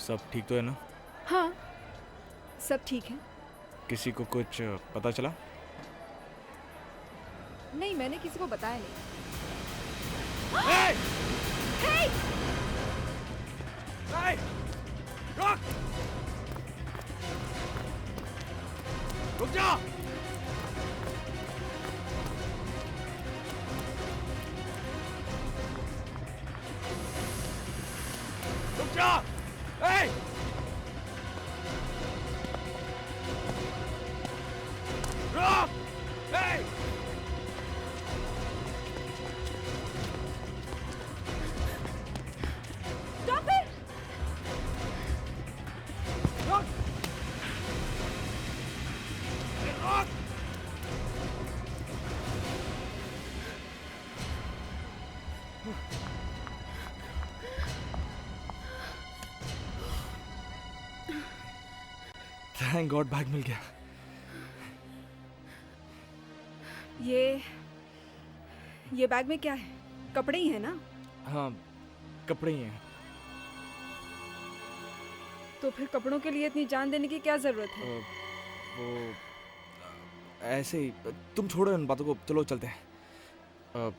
सब ठीक तो है ना? हाँ, सब ठीक है। किसी को कुछ पता चला? नहीं, मैंने किसी को बताया नहीं। Hey! Hey! Hey! रुक! रुक जा! रुक जा! Hey! रुक! Hey! Stop it! रुक! रुक! थैंक गॉड बैग मिल गया। ये बैग में क्या है? कपड़े ही है ना? हाँ, कपड़े ही हैं। तो फिर कपड़ों के लिए इतनी जान देने की क्या जरूरत है? वो ऐसे ही, तुम छोड़ो इन बातों को, चलो चलते हैं।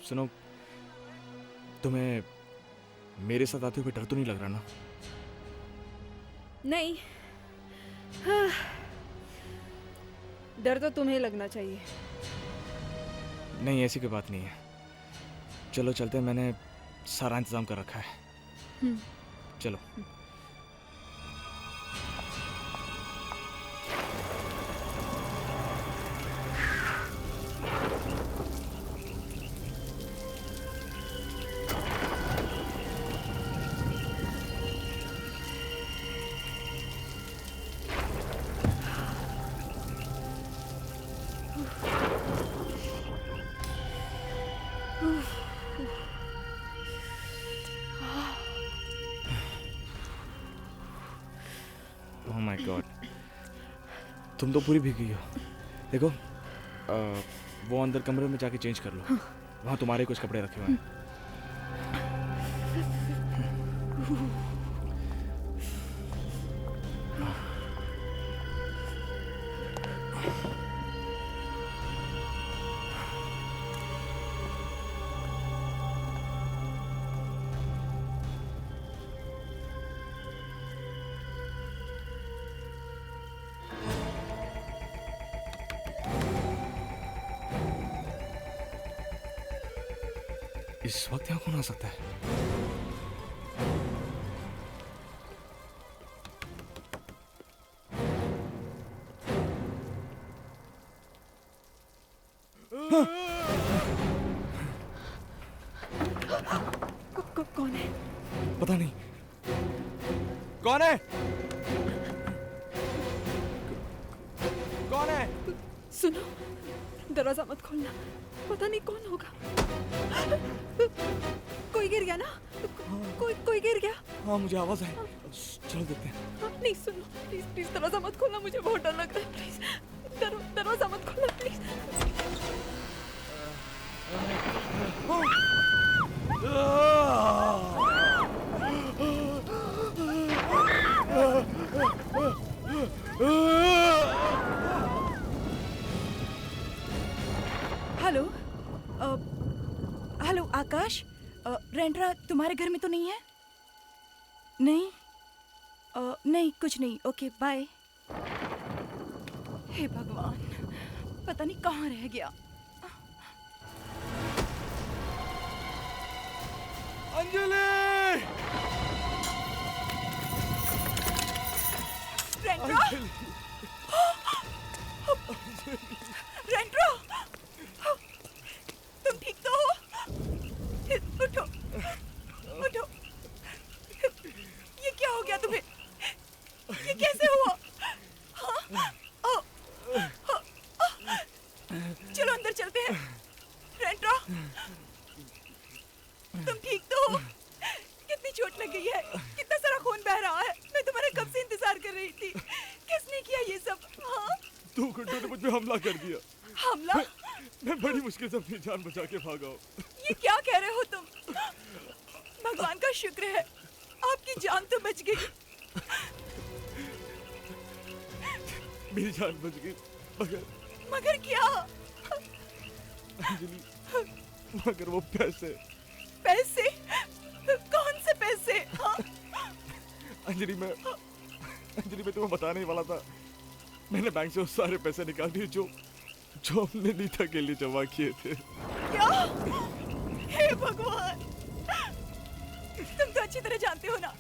सुनो, तुम्हें मेरे साथ आते हुए डर तो नहीं लग रहा ना? नहीं, हाँ, डर तो तुम्हें लगना चाहिए। नहीं, ऐसी कोई बात नहीं है। चलो चलते हैं, मैंने सारा इंतजाम कर रखा है। चलो। ओह माय गॉड, तुम तो पूरी भीगी हो। देखो, वो अंदर कमरे में जाके चेंज कर लो। वहाँ तुम्हारे कुछ कपड़े रखे हुए हैं। इस वक्त यहाँ कौन आ सकता है? कौन है? पता नहीं कौन है। कौन है? सुनो, दरवाजा मत खोलना, पता नहीं कौन होगा। कोई गिर गया ना? कोई गिर गया? हाँ, मुझे आवाज आई। चलो देखते हैं। नहीं, सुनो, प्लीज प्लीज दरवाजा मत खोलना, मुझे बहुत डर लग रहा है। प्लीज दरवाजा मत खोलना, प्लीज। हेलो, हेलो आकाश, रेंड्रा तुम्हारे घर में तो नहीं है? नहीं, नहीं कुछ नहीं। Okay bye. हे भगवान, पता नहीं कहाँ रह गया। अंजलि! रेंड्रा! रेंड्रा! तुम ठीक तो हो? उठो, उठो। ये क्या हो गया तुम्हें? ये कैसे हुआ? चलो अंदर चलते हैं। रेंड्रा, तुम ठीक तो हो? कितनी चोट लग गई है? कितना सारा खून बह रहा है? मैं तुम्हारा कब से इंतजार कर रही थी। किसने किया ये सब? हाँ? 2 घंटों ने मुझ पे हमला कर दिया। हमला? मैं बड़ी मुश्किल से अपनी जान बचा के भागा हूँ। ये क्या कह रहे हो तुम? भगवान का शुक्र है आपकी जान तो बच गई। मेरी जान बच गई, मगर मगर क्या? अंजलि, मगर वो पैसे। पैसे? कौन से पैसे? हाँ? अंजलि मैं तुम्हें बताने ही वाला था। मैंने बैंक से वो सारे पैसे निकाल दिए जो हमने नीता के लिए जमा किए थे। क्या? हे भगवान, तुम तो अच्छी तरह जानते हो ना,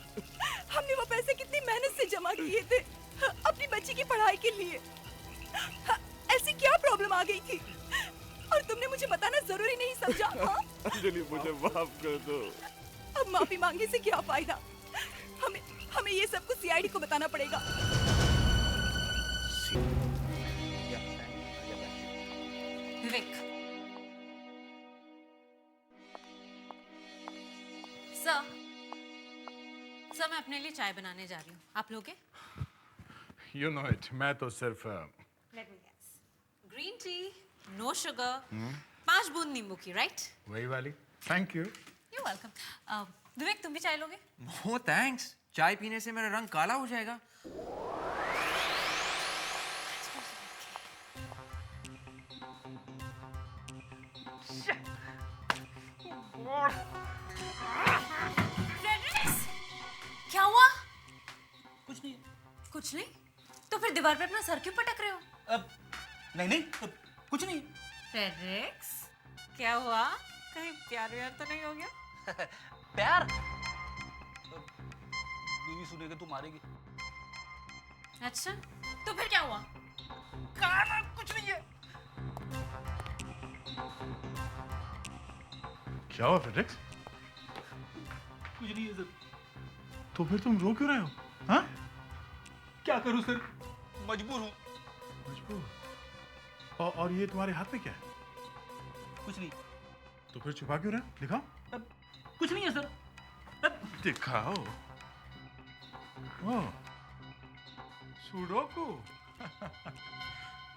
हमने वो पैसे कितनी मेहनत से जमा किए थे अपनी बच्ची की पढ़ाई के लिए। ऐसी क्या प्रॉब्लम आ गई थी और तुमने मुझे बताना जरूरी नहीं समझा? हाँ? अंजलि मुझे माफ कर दो। अब माफी मांगने से क्या फायदा? हमें ये सब कुछ सीआईडी को बताना पड़ेगा। विवेक, सर मैं अपने लिए चाय बनाने जा रही हूँ, आप लोगे? You know it. मैं तो सिर्फ Let me guess. Green tea, no sugar, 5 बूंद नींबू की, right? वही वाली. Thank you. You're welcome. विवेक, तुम भी चाय लोगे? नो थैंक्स, चाय पीने से मेरा रंग काला हो जाएगा। फ्रेडरिक्स, क्या हुआ? कुछ नहीं। कुछ नहीं? तो फिर दीवार पे अपना सर क्यों पटक रहे हो? नहीं कुछ नहीं। फ्रेडरिक्स, क्या हुआ? कहीं प्यार व्यार तो नहीं हो गया? प्यार? बीवी सुनेगी तो मारेगी। अच्छा, तो फिर क्या हुआ? कुछ नहीं है। क्या हुआ फ्रेडरिक्स? कुछ नहीं है सर। तो फिर तुम रो क्यों रहे हो? हाँ? क्या करूं सर, मजबूर हूं। मजबूर? और ये तुम्हारे हाथ में क्या है? कुछ नहीं। तो फिर छुपा क्यों रहे हो? दिखाओ. कुछ नहीं है सर। दिखाओ. ओह, सुडोकू.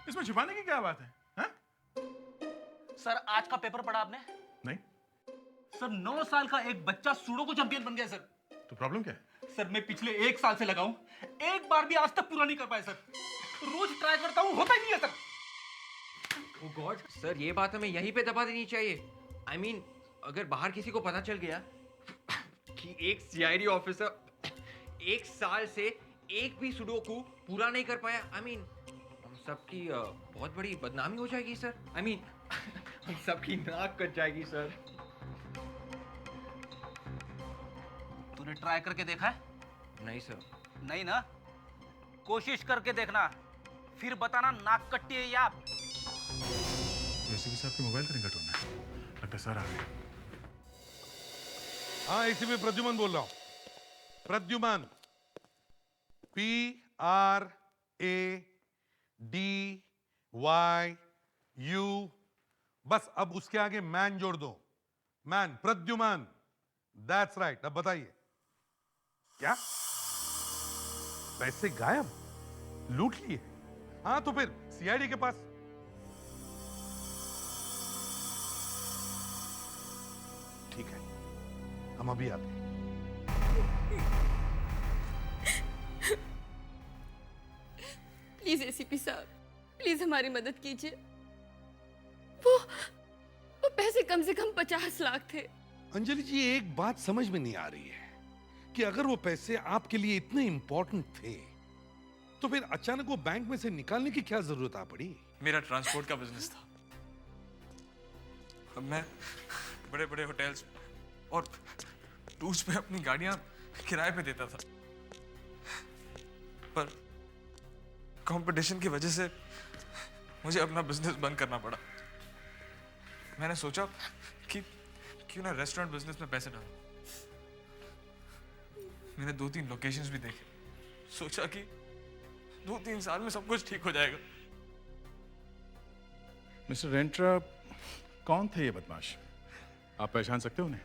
इसमें छुपाने की क्या बात है? हाँ? सर आज का पेपर पढ़ा आपने? नहीं. सर 9 साल का एक बच्चा सुडोकू चैंपियन बन गया सर। तो प्रॉब्लम क्या है? सर मैं पिछले 1 साल से लगाऊं, एक बार भी आज तक पूरा नहीं कर पाया सर। रोज ट्राई करता हूं, होता ही नहीं है सर। ओह गॉड, सर ये बात हमें यहीं पे दबा देनी चाहिए। I mean, अगर बाहर किसी को पता चल गया कि एक सीआईडी ऑफिसर 1 साल से एक भी सुडोकू पूरा नहीं कर पाया, I mean, हम सबकी बहुत बड़ी बदनामी हो जाएगी सर। I mean, हम सबकी नाक कट जाएगी सर। तूने ट्राई करके देखा है? नहीं सर। नहीं ना, कोशिश करके देखना, फिर बताना नाक कट्टी है या। वैसे भी आपके मोबाइल का रिंग टोन है. लगता है सर आ गए. हाँ, एसीपी प्रद्युमन बोल रहा हूं. प्रद्युमन, PRADYU. बस अब उसके आगे मैन जोड़ दो. मैन, प्रद्युमन. That's right. अब बताइए क्या पैसे गायब, लूट लिए? हाँ तो फिर सीआईडी के पास. ठीक है, हम अभी आते हैं. प्लीज एसीपी साहब, प्लीज हमारी मदद कीजिए। वो पैसे कम से कम 50 लाख थे। अंजलि जी, एक बात समझ में नहीं आ रही है कि अगर वो पैसे आपके लिए इतने इंपॉर्टेंट थे तो फिर अचानक वो बैंक में से निकालने की क्या जरूरत आ पड़ी? मेरा ट्रांसपोर्ट का बिजनेस था। अब मैं बड़े बड़े होटल्स और टूर्स पे अपनी गाड़ियां किराए पे देता था, पर कंपटीशन की वजह से मुझे अपना बिजनेस बंद करना पड़ा। मैंने सोचा कि क्यों ना रेस्टोरेंट बिजनेस में पैसे डालूं। मैंने 2-3 लोकेशंस भी देखे, सोचा कि 2-3 साल में सब कुछ ठीक हो जाएगा। मिस्टर रेंट्रा, कौन थे ये बदमाश? आप पहचान सकते हो उन्हें?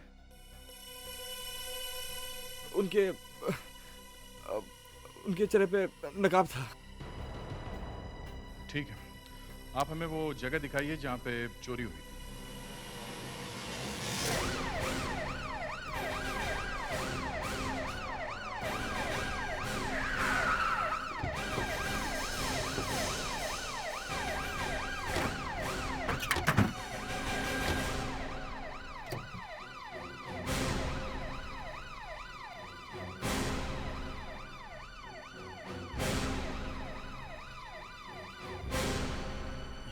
उनके चेहरे पे नकाब था। ठीक है, आप हमें वो जगह दिखाइए जहां पे चोरी हुई थी.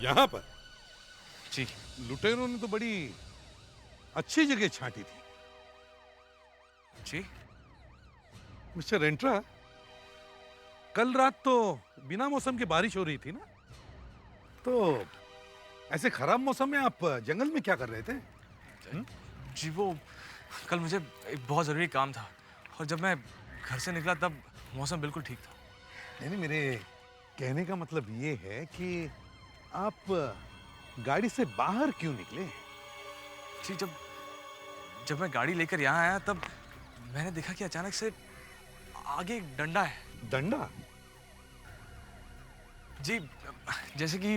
यहाँ पर जी लुटेरों ने तो बड़ी अच्छी जगह छांटी थी। जी मिस्टर रेंट्रा, कल रात तो बिना मौसम के बारिश हो रही थी ना, तो ऐसे खराब मौसम में आप जंगल में क्या कर रहे थे? जी वो कल मुझे एक बहुत ज़रूरी काम था और जब मैं घर से निकला तब मौसम बिल्कुल ठीक था। नहीं नहीं, मेरे कहने का मतलब ये है कि आप गाड़ी से बाहर क्यों निकले? जी जब मैं गाड़ी लेकर यहाँ आया तब मैंने देखा कि अचानक से आगे एक डंडा है। डंडा? जी जैसे कि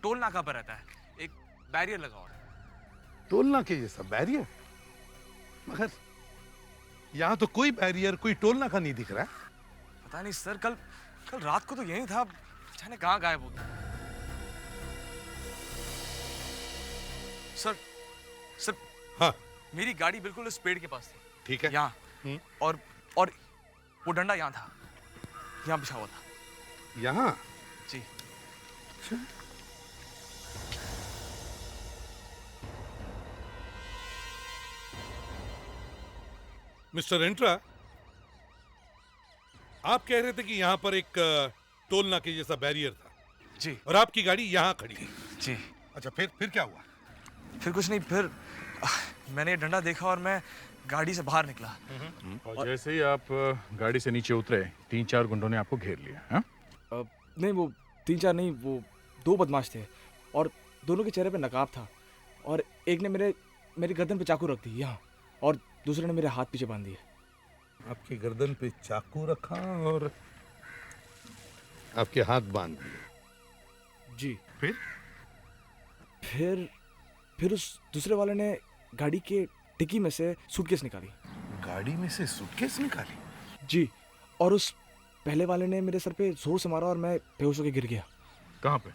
टोल नाका पर रहता है, एक बैरियर लगा हुआ है। टोलना के जैसा बैरियर? मगर यहाँ तो कोई बैरियर, कोई टोलना का नहीं दिख रहा है। पता नहीं सर, कल रात को तो यही था, जाने कहाँ गायब हो गया। सर हाँ मेरी गाड़ी बिल्कुल उस पेड़ के पास थी। ठीक है। यहाँ और वो डंडा यहाँ था, यहाँ बिछा हुआ था। यहाँ? जी मिस्टर रेंट्रा, आप कह रहे थे कि यहाँ पर एक टोल नाके जैसा बैरियर था जी और आपकी गाड़ी यहाँ खड़ी थी। जी। अच्छा, फिर क्या हुआ? फिर कुछ नहीं, फिर मैंने ये डंडा देखा और मैं गाड़ी से बाहर निकला। और जैसे ही आप गाड़ी से नीचे उतरे 3-4 गुंडों ने आपको घेर लिया। हाँ? नहीं, वो 3-4 नहीं, वो 2 बदमाश थे और दोनों के चेहरे पे नकाब था और एक ने मेरी गर्दन पे चाकू रख दी यहाँ और दूसरे ने मेरे हाथ पीछे बांध दिए। आपकी गर्दन पे चाकू रखा और आपके हाथ बांध दिए। जी। फिर उस दूसरे वाले ने गाड़ी के डिक्की में से सूटकेस निकाली। गाड़ी में से सूटकेस निकाली? जी, और उस पहले वाले ने मेरे सर पे जोर से मारा और मैं बेहोश होकर गिर गया। कहाँ पे?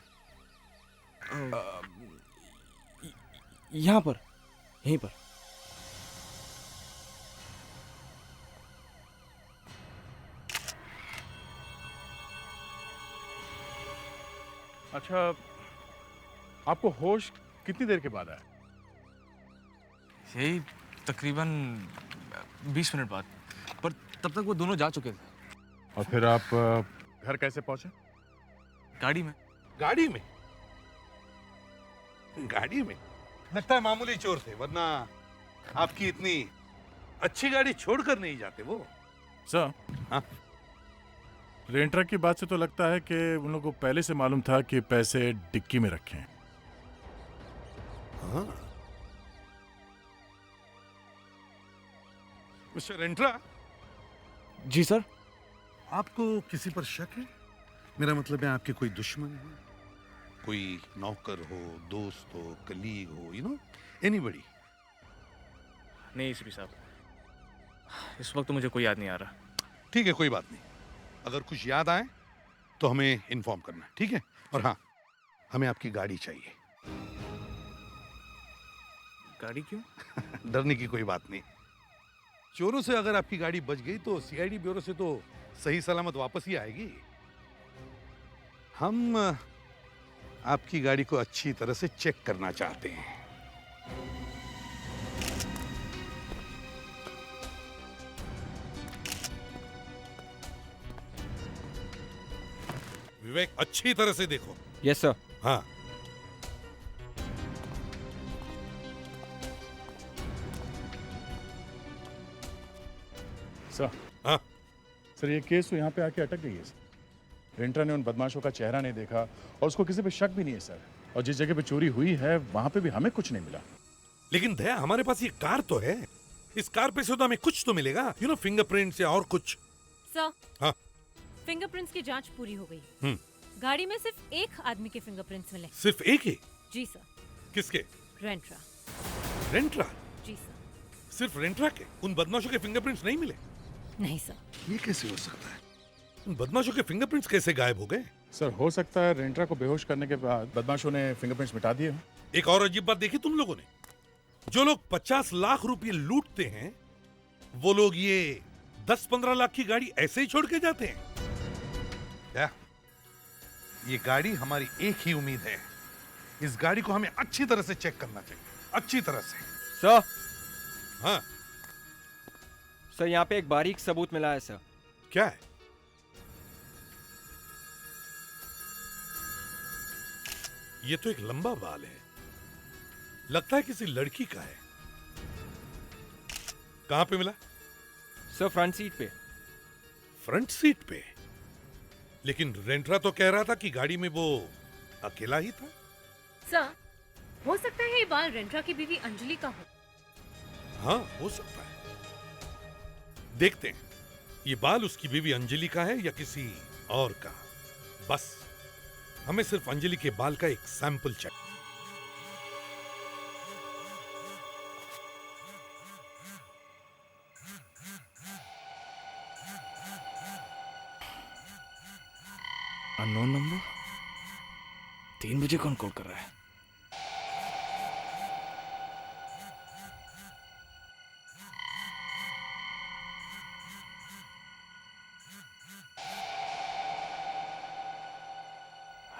यहाँ पर, यहीं पर। अच्छा, आपको होश कितनी देर के बाद आया? यही तकरीबन 20 मिनट बाद, पर तब तक वो दोनों जा चुके थे। और फिर आप घर कैसे पहुंचे? गाड़ी में। गाड़ी में? गाड़ी में? लगता है मामूली चोर थे, वरना आपकी इतनी अच्छी गाड़ी छोड़कर नहीं जाते वो। सर, हाँ? रेंट्रा की बात से तो लगता है कि उन लोगों को पहले से मालूम था कि पैसे डिक्की में रखे हैं। हाँ। मिस्टर रेंट्रा। जी सर। आपको किसी पर शक है? मेरा मतलब है आपके कोई दुश्मन है, कोई नौकर हो, दोस्त हो, कलीग हो, यू नो, एनीबॉडी? नहीं एसीपी साहब, इस वक्त तो मुझे कोई याद नहीं आ रहा। ठीक है, कोई बात नहीं। अगर कुछ याद आए तो हमें इन्फॉर्म करना, ठीक है? और हाँ, हमें आपकी गाड़ी चाहिए। गाड़ी क्यों? डरने की कोई बात नहीं। चोरों से अगर आपकी गाड़ी बच गई तो सीआईडी ब्यूरो से तो सही सलामत वापस ही आएगी। हम आपकी गाड़ी को अच्छी तरह से चेक करना चाहते हैं। विवेक, अच्छी तरह से देखो। Yes sir. हाँ। सर। हाँ? सर, ये केस तो यहाँ पे आके अटक गई है सर। रेंट्रा ने उन बदमाशों का चेहरा नहीं देखा और उसको किसी पे शक भी नहीं है सर। और जिस जगह पे चोरी हुई है वहां पे भी हमें कुछ नहीं मिला। लेकिन दया, हमारे पास ये कार तो है। इस कार पे से तो हमें कुछ तो मिलेगा, यू नो, फिंगरप्रिंट्स या और कुछ। सर, हाँ? फिंगरप्रिंट्स की जांच पूरी हो गई। गाड़ी में सिर्फ एक आदमी के फिंगरप्रिंट्स मिले। सिर्फ एक ही? जी सर। किसके? रेंट्रा। रेंट्रा? जी सर। सिर्फ रेंट्रा के? उन बदमाशों के फिंगरप्रिंट्स नहीं मिले? नहीं सर। ये कैसे हो सकता है? उन बदमाशों के फिंगरप्रिंट्स कैसे गायब हो गए? सर, हो सकता है रेंट्रा को बेहोश करने के बाद बदमाशों ने फिंगरप्रिंट्स मिटा दिए हों। एक और अजीब बात देखी तुम लोगों ने? जो लोग 50 लाख रुपए लूटते हैं, वो लोग ये 10-15 लाख की गाड़ी ऐसे ही छोड़ के जाते हैं क्या? ये गाड़ी हमारी एक ही उम्मीद है, इस गाड़ी को हमें अच्छी तरह से चेक करना चाहिए, अच्छी तरह से। सर हाँ, सर यहाँ पे एक बारीक सबूत मिला है सर। क्या है? ये तो एक लंबा बाल है, लगता है किसी लड़की का है। कहां पे मिला? सर फ्रंट सीट पे। फ्रंट सीट पे? लेकिन रेंट्रा तो कह रहा था कि गाड़ी में वो अकेला ही था। सर, हो सकता है ये बाल रेंट्रा की बीवी अंजलि का हो। हाँ, हो सकता है। देखते हैं ये बाल उसकी बीवी अंजलि का है या किसी और का। बस हमें सिर्फ अंजलि के बाल का एक सैंपल चाहिए। Unknown number. 3 बजे कौन कॉल कर रहा है?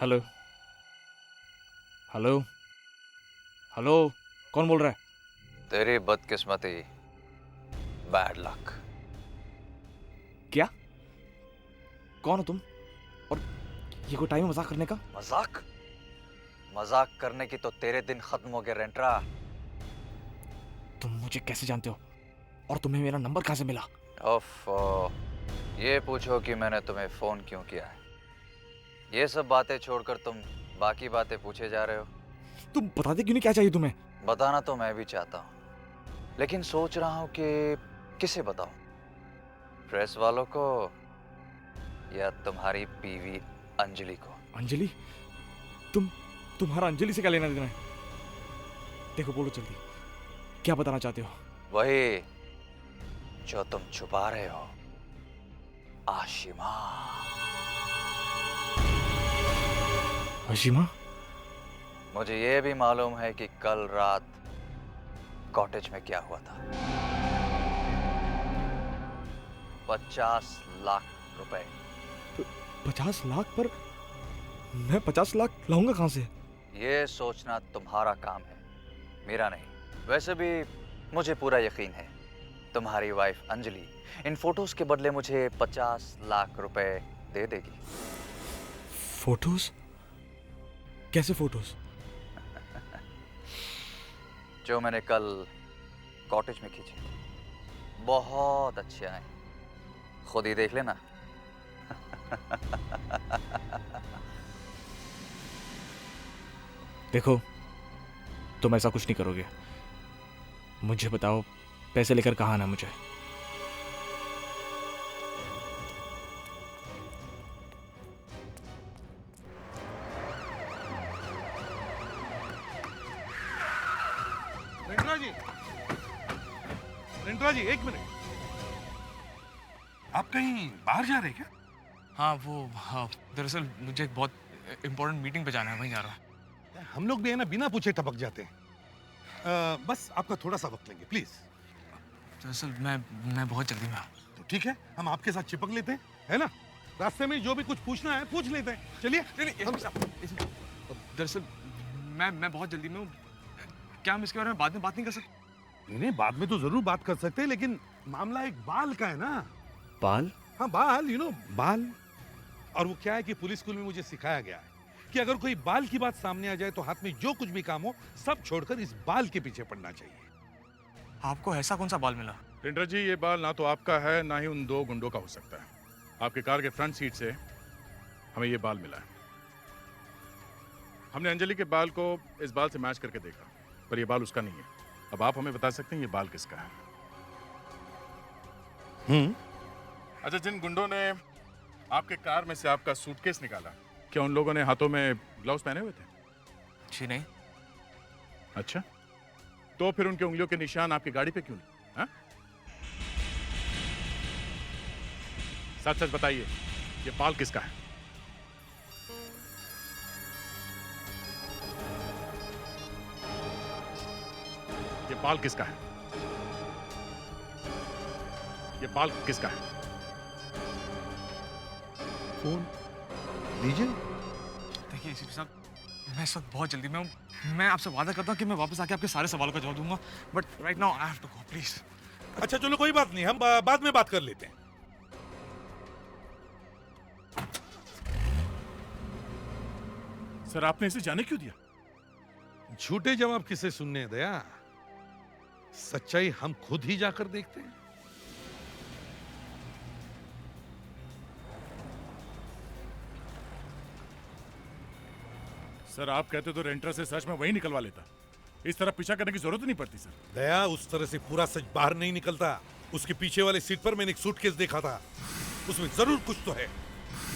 हेलो हेलो हेलो, कौन बोल रहा है? तेरी बदकिस्मती, बैड लक। क्या? कौन हो तुम? और ये कोई टाइम है मजाक करने का? मजाक? मजाक करने की तो तेरे दिन खत्म हो गए रेंट्रा। तुम मुझे कैसे जानते हो? और तुम्हें मेरा नंबर कहां से मिला? ओफो, ये पूछो कि मैंने तुम्हें फोन क्यों किया है। ये सब बातें छोड़कर तुम बाकी बातें पूछे जा रहे हो। तुम बताते क्यों नहीं क्या चाहिए तुम्हें? बताना तो मैं भी चाहता हूँ, लेकिन सोच रहा हूँ कि किसे बताऊं, प्रेस वालों को या तुम्हारी बीवी अंजलि को। अंजलि? तुम्हारा अंजलि से क्या लेना देना है? देखो, बोलो जल्दी, क्या बताना चाहते हो? वही जो तुम छुपा रहे हो, आशिमा। आशिमा? मुझे ये भी मालूम है कि कल रात कॉटेज में क्या हुआ था। 50 लाख रुपए। 50 लाख? पर मैं 50 लाख लाऊंगा कहां से? ये सोचना तुम्हारा काम है, मेरा नहीं। वैसे भी मुझे पूरा यकीन है तुम्हारी वाइफ अंजलि इन फोटोज के बदले मुझे 50 लाख रुपए दे देगी। फोटोज? कैसे फोटोज? जो मैंने कल कॉटेज में खींची थी, बहुत अच्छे आए, खुद ही देख लेना। देखो, तुम ऐसा कुछ नहीं करोगे। मुझे बताओ, पैसे लेकर कहाँ आना मुझे? रेंट्रा जी, एक मिनट। आप कहीं बाहर जा रहे हैं क्या? हाँ, दरअसल मुझे एक बहुत इम्पोर्टेंट मीटिंग पे जाना है, वहीं जा रहा हूँ। हम लोग भी है ना, बिना पूछे टपक जाते हैं। बस आपका थोड़ा सा वक्त लेंगे, प्लीज। दरअसल मैं बहुत जल्दी में हूँ। तो ठीक है, हम आपके साथ चिपक लेते हैं, है ना? रास्ते में जो भी कुछ पूछना है पूछ लेते हैं। चलिए। दरअसल मैं बहुत जल्दी में हूँ। क्या हम इसके बारे में बाद में बात नहीं कर सकते? नहीं, बाद में तो जरूर बात कर सकते हैं, लेकिन मामला एक बाल का है ना। बाल? हाँ, बाल, बाल। और वो क्या है कि पुलिस स्कूल में मुझे सिखाया गया है कि अगर कोई बाल की बात सामने आ जाए तो हाथ में जो कुछ भी काम हो सब छोड़कर इस बाल के पीछे पड़ना चाहिए। आपको ऐसा कौन सा बाल मिला? रेंट्रा जी, ये बाल ना तो आपका है ना ही उन 2 गुंडों का हो सकता है। आपके कार के फ्रंट सीट से हमें ये बाल मिला है। हमने अंजलि के बाल को इस बाल से मैच करके देखा, पर ये बाल उसका नहीं है। अब आप हमें बता सकते हैं ये बाल किसका है? अच्छा, जिन गुंडों ने आपके कार में से आपका सूटकेस निकाला, क्या उन लोगों ने हाथों में ग्लव्स पहने हुए थे? जी नहीं। अच्छा, तो फिर उनके उंगलियों के निशान आपकी गाड़ी पे क्यों नहीं? हाँ? सच सच बताइए, ये बाल किसका है? ये बाल किसका है? ये बाल किसका है? फोन लीजिए। देखिए एसीपी साहब, मैं इस वक्त बहुत जल्दी में हूँ। मैं आपसे वादा करता हूँ कि मैं वापस आके आपके सारे सवालों का जवाब दूंगा, but right now I have to go please. अच्छा चलो कोई बात नहीं, हम बाद में बात कर लेते हैं। सर आपने इसे जाने क्यों दिया? झूठे जवाब किसे सुनने हैं दया, सच्चाई हम खुद ही जाकर देखते हैं। सर आप कहते तो रेंट्रा से सच में वही निकलवा लेता, इस तरह पीछा करने की जरूरत नहीं पड़ती सर। दया उस तरह से पूरा सच बाहर नहीं निकलता। उसके पीछे वाले सीट पर मैंने एक सूटकेस देखा था, उसमें जरूर कुछ तो है।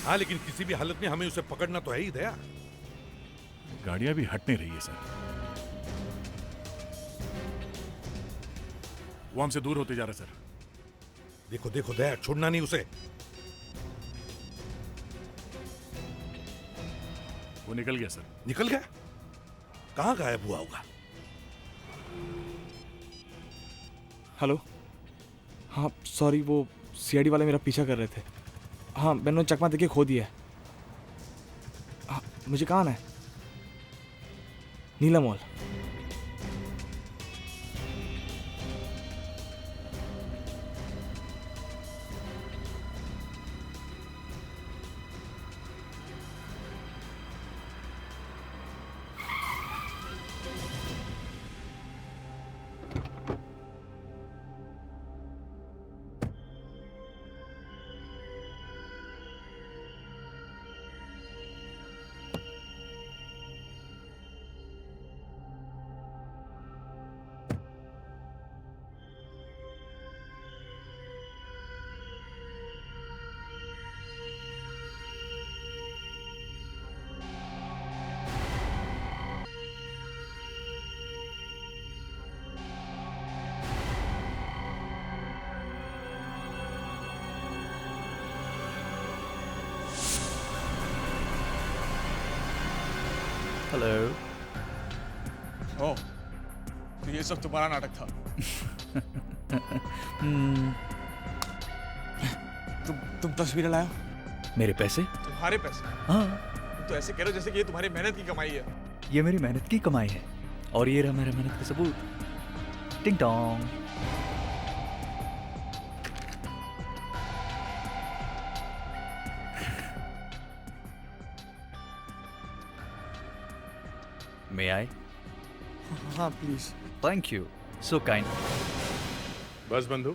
हाँ लेकिन किसी भी हालत में हमें उसे पकड़ना तो है ही दया। गाड़ियां भी हट नहीं रही है सर, वो हमसे दूर होते जा रहा है सर। देखो देखो दया, छोड़ना नहीं उसे। वो निकल गया सर। निकल गया? कहां गायब हुआ होगा? हेलो, हाँ सॉरी, वो सीआईडी वाले मेरा पीछा कर रहे थे। हाँ मैंने चकमा देके खो दिया है। हाँ, मुझे कहाँ आना है? नीला मॉल। हेलो। ओह, तो ये सब तुम्हारा नाटक था। तुम तस्वीरें लाए हो? मेरे पैसे? तुम्हारे पैसे? हाँ। तुम तो ऐसे कह रहे हो जैसे कि ये तुम्हारी मेहनत की कमाई है। ये मेरी मेहनत की कमाई है और ये रहा मेरा मेहनत का सबूत। टिंग टोंग। May I? हाँ please. Thank you. So kind. बस बंधु,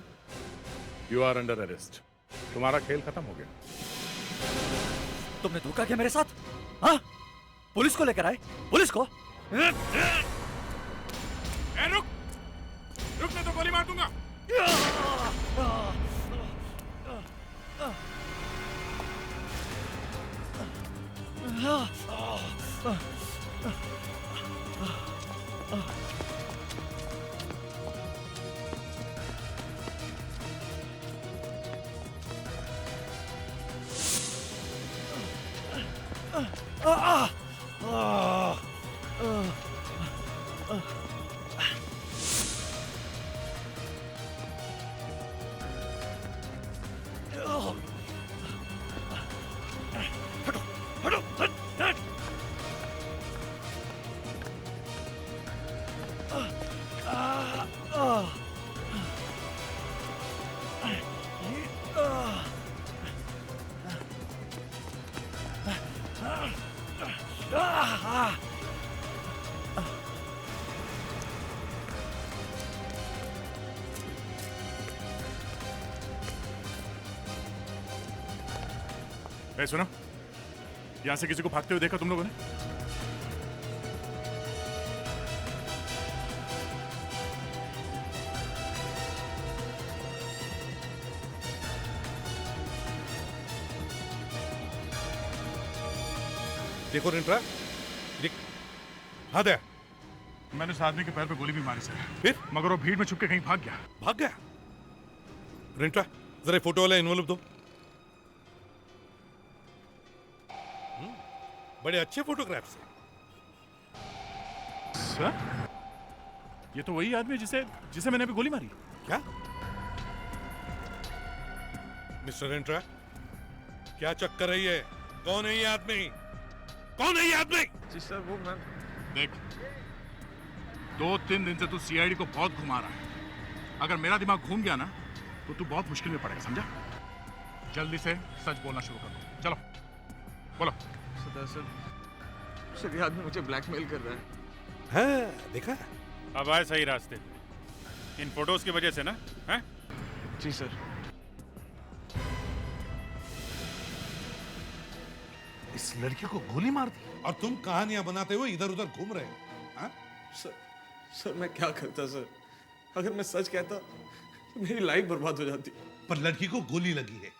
यू आर अंडर अरेस्ट। तुम्हारा खेल खत्म हो गया। तुमने धोखा किया मेरे साथ? हाँ? पुलिस को लेकर आए? पुलिस को? रुक! रुक नहीं तो गोली मार दूंगा। ए, सुनो, यहां से किसी को भागते हुए देखा तुम लोगों ने? देखो रेंट्रा, हाँ दया, मैंने उस आदमी के पैर पे गोली भी मारी सर, फिर मगर वो भीड़ में छुप के कहीं भाग गया। भाग गया? रेंट्रा जरा फोटो वाला एनवलप दो। बड़े अच्छे फोटोग्राफ्स हैं। सर, ये तो वही आदमी है जिसे मैंने अभी गोली मारी। क्या? मिस्टर रेंट्रा, क्या चक्कर है ये? कौन है ये आदमी? कौन है ये आदमी? जी सर वो मैं देख, 2-3 दिन से तू सीआईडी को बहुत घुमा रहा है। अगर मेरा दिमाग घूम गया ना तो तू बहुत मुश्किल में पड़ेगा, समझा? जल्दी से सच बोलना शुरू कर दो। चलो बोलो। सर ये आदमी मुझे ब्लैकमेल कर रहा है। हाँ, देखा? अब आए सही रास्ते। इन फोटोज की वजह से ना, हैं? जी सर। इस लड़की को गोली मार दी और तुम कहानियां बनाते हुए इधर उधर घूम रहे हो, हाँ? सर मैं क्या करता सर? अगर मैं सच कहता तो मेरी लाइफ बर्बाद हो जाती। पर लड़की को गोली लगी है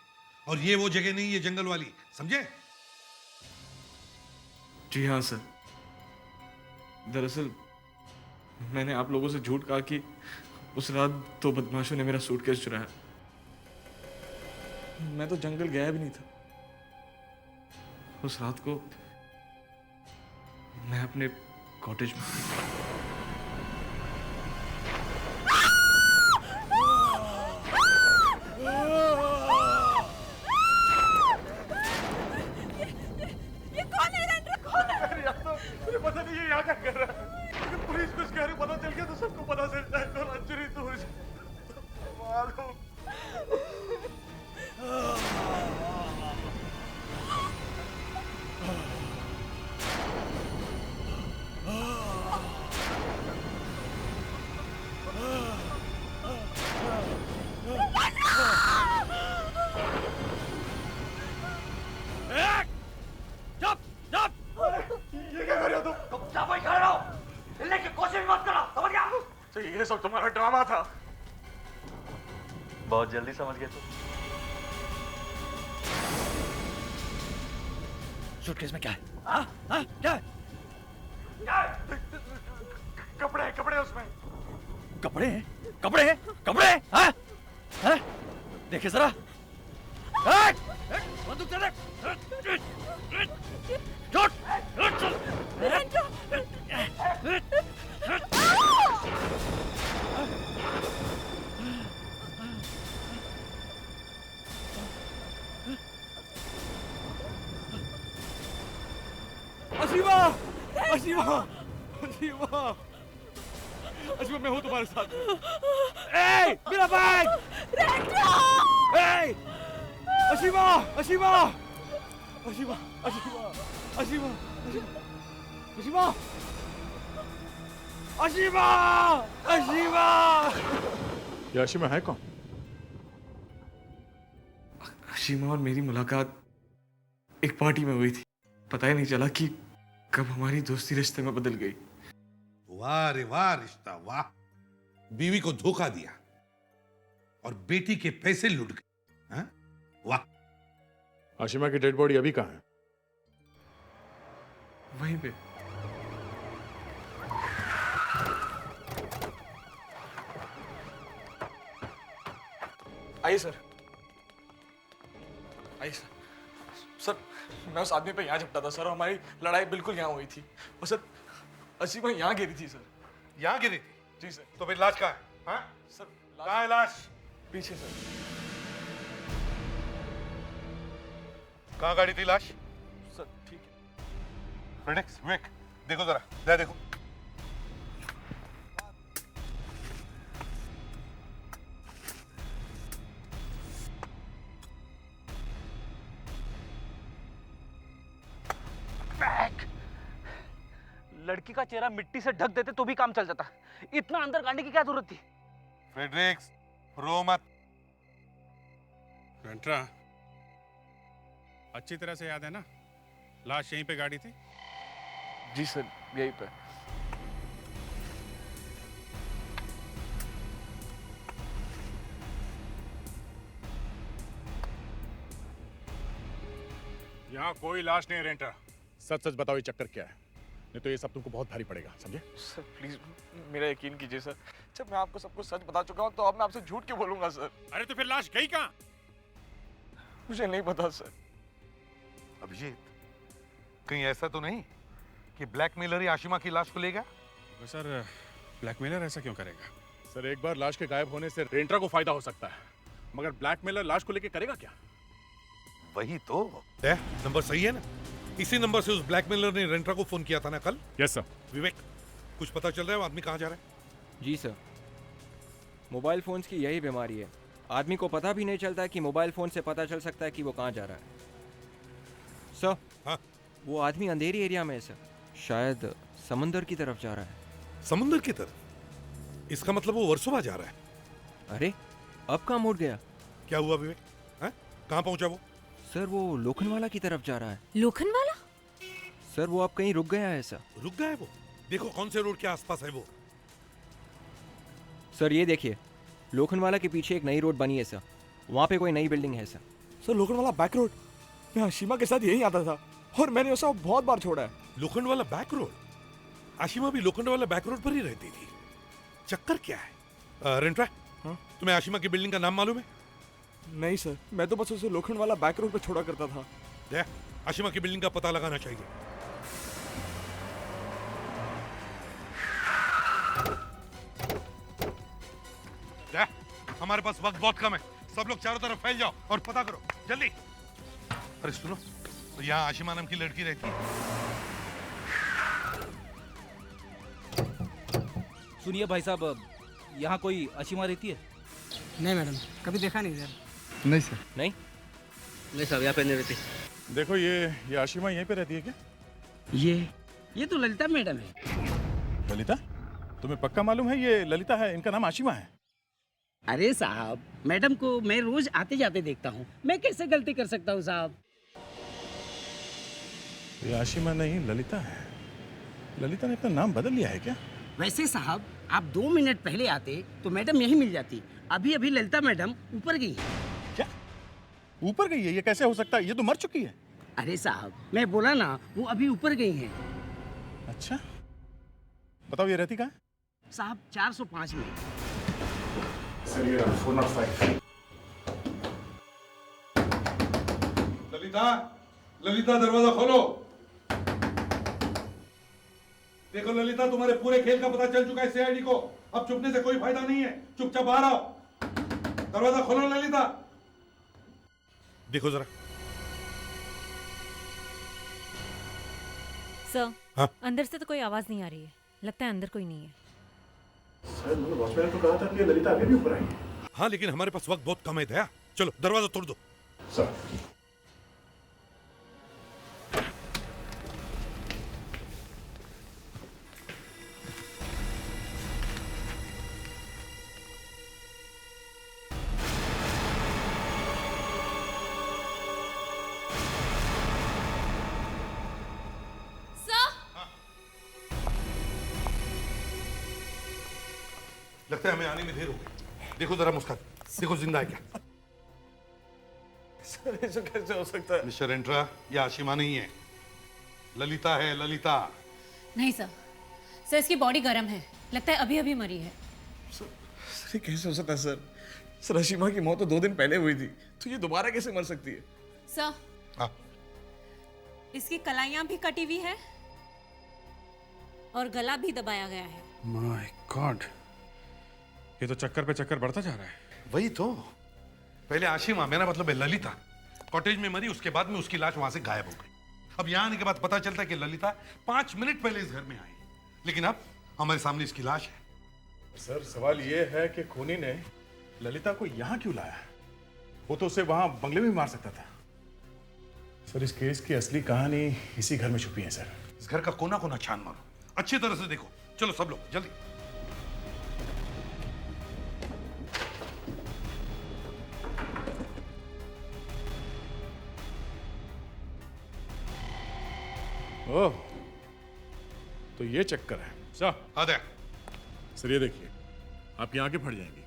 और ये वो जगह नहीं है जंगल वाली, समझे? जी हाँ सर। दरअसल मैंने आप लोगों से झूठ कहा कि उस रात 2 बदमाशों ने मेरा सूटकेस चुराया। मैं तो जंगल गया भी नहीं था। उस रात को मैं अपने कॉटेज में ये कौन है रेंड्रा? कौन है? मुझे पता नहीं ये यहाँ क्या कर रहा है, लेकिन पुलिस को इसके बारे में पता चल गया तो सबको पता चल जाएगा और अंजलि तो हो जाएगी। ये सब तुम्हारा ड्रामा था। बहुत जल्दी समझ गए तुम। सूटकेस में क्या है? क्या है? कपड़े उसमें। कपड़े हैं? कपड़े हैं? कपड़े हैं? हाँ? हाँ? देखे जरा। बंदूक दे दे। अशीमा! अशीमा! अशीमा! अशीमा मैं हूँ तुम्हारे साथ। ए, मेरा बैग! ए! अशीमा! अशीमा! अशीमा! अशीमा! अशीमा! अशीमा! अशीमा! अशीमा! ये अशीमा है कौन? अशीमा और मेरी मुलाकात एक पार्टी में हुई थी। पता ही नहीं चला कि कब हमारी दोस्ती रिश्ते में बदल गई। वाह रे वाह रिश्ता, वाह! बीवी को धोखा दिया और बेटी के पैसे लूट गए, हाँ? वाह! अशीमा की डेड बॉडी अभी कहाँ है? वहीं पे। आइए सर। आइए सर। सर मैं उस आदमी पे यहाँ झपटा था सर, हमारी लड़ाई बिल्कुल यहाँ हुई थी। और सर अशीमा यहाँ गिरी थी सर। यहाँ गिरी थी? जी सर। तो फिर लाश कहाँ है? हाँ? सर कहाँ है लाश? पीछे सर। कहाँ गाड़ी थी लाश? सर ठीक है। फ्रेडेक्स, विक, देखो जरा, जरा देखो। लड़की का चेहरा मिट्टी से ढक देते तो भी काम चल जाता। इतना अंदर गाड़ने की क्या जरूरत थी? फ्रेडरिक्स, रो मत। रेंट्रा, अच्छी तरह से याद है ना? लाश यहीं पे गाड़ी थी? जी सर यहीं पे। यहाँ कोई लाश नहीं है रेंट्रा। सच सच बताओ ये चक्कर क्या है? नहीं तो ये सब तुमको बहुत भारी पड़ेगा, समझे? सर प्लीज मेरा यकीन कीजिए सर। जब मैं आपको सब कुछ सच बता चुका हूँ तो अब मैं आपसे झूठ क्यों बोलूंगा सर? अरे तो फिर लाश गई कहाँ? मुझे नहीं पता सर। अभिजीत, कहीं ऐसा तो नहीं कि ब्लैकमेलर ही आशिमा की लाश को ले गया? सर ब्लैकमेलर ऐसा क्यों करेगा? सर एक बार लाश के गायब होने से रेंट्रा को फायदा हो सकता है, मगर ब्लैकमेलर लाश को लेके करेगा क्या? वही तो। नंबर सही है ना? इसी नंबर से उस ब्लैकमेलर ने रेंट्रा को फोन किया था ना कल? Yes sir. विवेक, कुछ पता चल रहा है वो आदमी कहाँ जा रहा है? जी सर, मोबाइल फोन्स की यही बीमारी है, आदमी को पता भी नहीं चलता कि मोबाइल फोन से पता चल सकता है कि वो कहाँ जा रहा है। सर, हाँ? वो आदमी अंधेरी एरिया में है सर, शायद समंदर की तरफ जा रहा है। समुंदर की तरफ? इसका मतलब वो वर्सोवा जा रहा है। अरे अब कहाँ मुड़ गया? क्या हुआ विवेक? हैं? कहाँ पहुंचा वो? सर वो लोखंडवाला की तरफ जा रहा है। लोखंडवाला? सर वो अब कहीं रुक गया है सर। रुक गया है वो? देखो कौन से रोड के आसपास है वो। सर ये देखिए, लोखंडवाला के पीछे एक नई रोड बनी है सर, वहाँ पे कोई नई बिल्डिंग है sir. Sir Lokhandwala back road, मैं आशिमा के साथ यहीं आता था और मैंने उसे बहुत बार छोड़ा है। Lokhandwala back road? आशिमा भी लोखंडवाला बैक रोड पर ही रहती थी। चक्कर क्या है? रेंट्रा, हाँ? तुम्हें आशिमा की बिल्डिंग का नाम मालूम है? नहीं सर, मैं तो बस उसे लोखंडवाला बैक रोड पे छोड़ा करता था। देख, आशिमा की बिल्डिंग का पता लगाना चाहिए। देख, हमारे पास वक्त बहुत कम है, सब लोग चारों तरफ फैल जाओ और पता करो जल्दी। अरे सुनो, तो यहाँ आशिमा नाम की लड़की रहती है? सुनिए भाई साहब, यहाँ कोई आशिमा रहती है? नहीं मैडम, कभी देखा नहीं सर। नहीं सर। नहीं सर, यहाँ पे नहीं रहती। देखो ये आशिमा यहीं पे रहती है क्या? ये तो ललिता मैडम है। ललिता? तुम्हें पक्का मालूम है ये ललिता है, इनका नाम आशिमा है? अरे साहब, मैडम को मैं रोज आते जाते देखता हूँ, मैं कैसे गलती कर सकता हूँ साहब? ये आशिमा नहीं ललिता है। ललिता ने अपना नाम बदल लिया है क्या? वैसे साहब, आप 2 मिनट पहले आते तो मैडम यहीं मिल जाती। अभी अभी ललिता मैडम ऊपर गई है। क्या? ऊपर गई है? ये कैसे हो सकता है? ये तो मर चुकी है। अरे साहब, मैं बोला ना, वो अभी ऊपर गई हैं। अच्छा, बताओ ये रहती कहाँ है? साहब 405 में। सर ये 405। ललिता, ललिता दरवाजा खोलो। देखो ललिता, तुम्हारे पूरे खेल का पता चल चुका है सीआईडी को। अब चुपने से कोई फायदा नहीं है, चुपचाप बाहर आओ। दरवाजा खोलो ललिता। देखो जरा। सर, हाँ? अंदर से तो कोई आवाज नहीं आ रही है, लगता है अंदर कोई नहीं है। सर वॉचमैन तो कहा था कि ललिता अभी भी ऊपर आई है। हाँ, लेकिन हमारे पास वक्त बहुत कम है दया। चलो दरवाजा तोड़ दो। सर। लगता है हमें आने में देर हो गई। देखो जरा मुस्कान, देखो जिंदा है क्या? सर ऐसा कैसे हो सकता है? मिस्टर एंट्रा, ये आशिमा नहीं है, ललिता है, ललिता। नहीं सर, सर इसकी बॉडी गर्म है, लगता है अभी अभी मरी है। सर ये कैसे हो सकता है सर? सर आशिमा की मौत तो 2 दिन पहले हुई थी, तो ये दोबारा कैसे मर सकती है? सर, हाँ? इसकी कलाइयां भी कटी हुई है और गला भी दबाया गया है। माय गॉड, ये तो चक्कर पे चक्कर बढ़ता जा रहा है। वही तो, पहले आशिमा, मेरा मतलब है ललिता, कॉटेज में मरी, उसके बाद में उसकी लाश वहां से गायब हो गई। अब यहाँ आने के बाद पता चलता है कि ललिता 5 मिनट पहले इस घर में आई, लेकिन अब हमारे सामने इसकी लाश है। सर सवाल ये है कि खूनी ने ललिता को यहाँ क्यों लाया? वो तो उसे वहां बंगले में मार सकता था। सर इस केस की असली कहानी इसी घर में छुपी है सर। इस घर का कोना कोना छान मारो, अच्छी तरह से देखो। चलो सब लोग जल्दी। ओह, तो ये चक्कर है। सर आदे, सर ये देखिए, आपकी आंखें फट जाएंगी।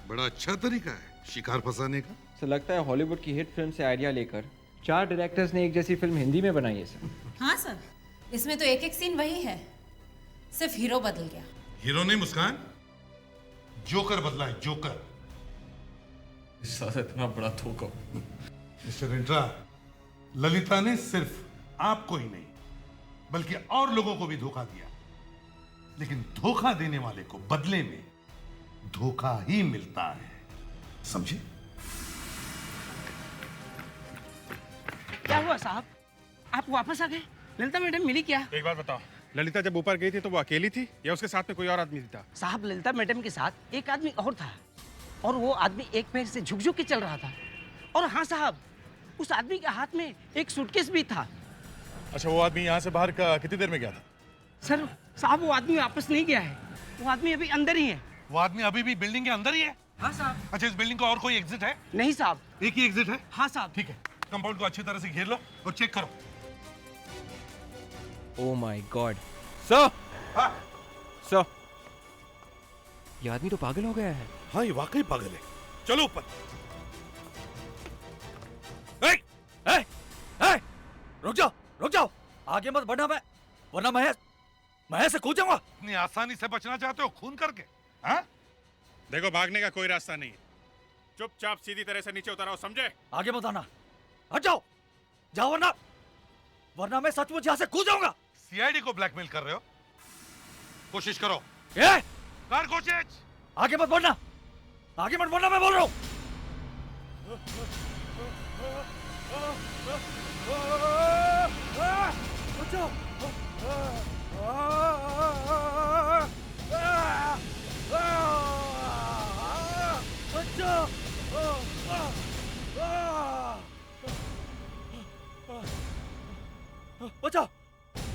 बड़ा अच्छा तरीका है शिकार फंसाने का। सर लगता है हॉलीवुड की हिट फिल्म से आइडिया लेकर 4 डायरेक्टर्स ने एक जैसी फिल्म हिंदी में बनाई है सर। हाँ सर, इसमें तो एक एक सीन वही है, सिर्फ हीरो बदल गया। हीरो नहीं मुस्कान, जोकर बदला है, जोकर। साला इतना बड़ा धोखा। मिस्टर एंट्रा, ललिता ने सिर्फ आपको ही नहीं बल्कि और लोगों को भी धोखा दिया, लेकिन धोखा देने वाले को बदले में धोखा ही मिलता है, समझे? हुआ साहब? आप वापस आ गए? ललिता मैडम मिली क्या? एक बात बताओ, ललिता जब ऊपर गई थी तो वो अकेली थी या उसके साथ में कोई और आदमी था? साहब ललिता मैडम के साथ एक आदमी और था और वो आदमी एक पैर से झुक झुक के चल रहा था। और हाँ साहब, उस आदमी के हाथ में एक सूटकेस भी था। अच्छा, वो आदमी यहाँ से बाहर कितनी देर में गया था? सर साहब वो आदमी वापस नहीं गया है, वो आदमी अभी अंदर ही है। वो आदमी अभी भी बिल्डिंग के अंदर ही है? हाँ साहब। अच्छा, इस बिल्डिंग का और कोई एग्जिट है? नहीं साहब। एक ही एग्जिट है? हाँ साहब। ठीक है, कंपाउंड को अच्छी तरह से घेर लो और चेक करो। Oh my God sir, sir ये आदमी तो पागल हो गया है। हाँ, ये वाकई पागल है। चलो ऊपर। रुक जाओ, आगे मत बढ़ना, वरना मैं से कूद जाऊंगा। इतनी आसानी से बचना चाहते हो खून करके? हाँ? देखो, भागने का कोई रास्ता नहीं है, चुपचाप सीधी तरह से नीचे उतर आओ, समझे? आगे मत आना, हट जाओ वरना मैं सचमुच यहाँ से कूद जाऊंगा। सीआईडी को ब्लैकमेल कर रहे हो? कोशिश करो। कर कोशिश। आगे मत बढ़ना, मैं बोल रहा हूँ।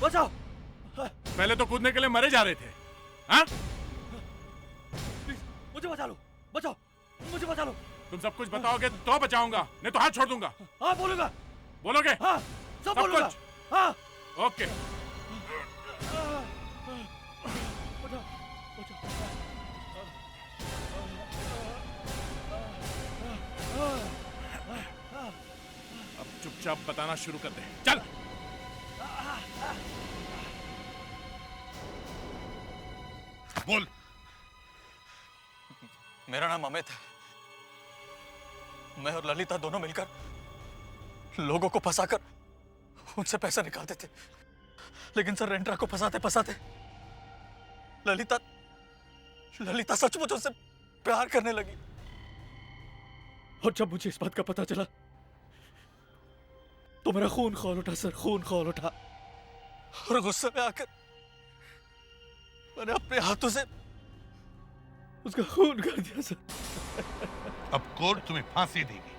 बचाओ। पहले तो कूदने के लिए मरे जा रहे थे, हाँ? मुझे बचा लो। तुम सब कुछ बताओगे तो बचाऊंगा, नहीं तो हाथ छोड़ दूंगा। हाँ बोलूंगा। बोलोगे? हाँ, सब बोलूंगा। हाँ। ओके। अब चुपचाप बताना शुरू कर दे, चल। बोल। मेरा नाम अमित है। मैं और ललिता दोनों मिलकर लोगों को फंसाकर उनसे पैसा निकालते थे, लेकिन सर रेंट्रा को फंसाते ललिता सचमुच उससे प्यार करने लगी। और जब मुझे इस बात का पता चला तो मेरा खून खौल उठा सर, और गुस्से में आकर मैंने अपने हाथों से उसका खून कर दिया सर। अब कोर्ट तुम्हें फांसी देगी।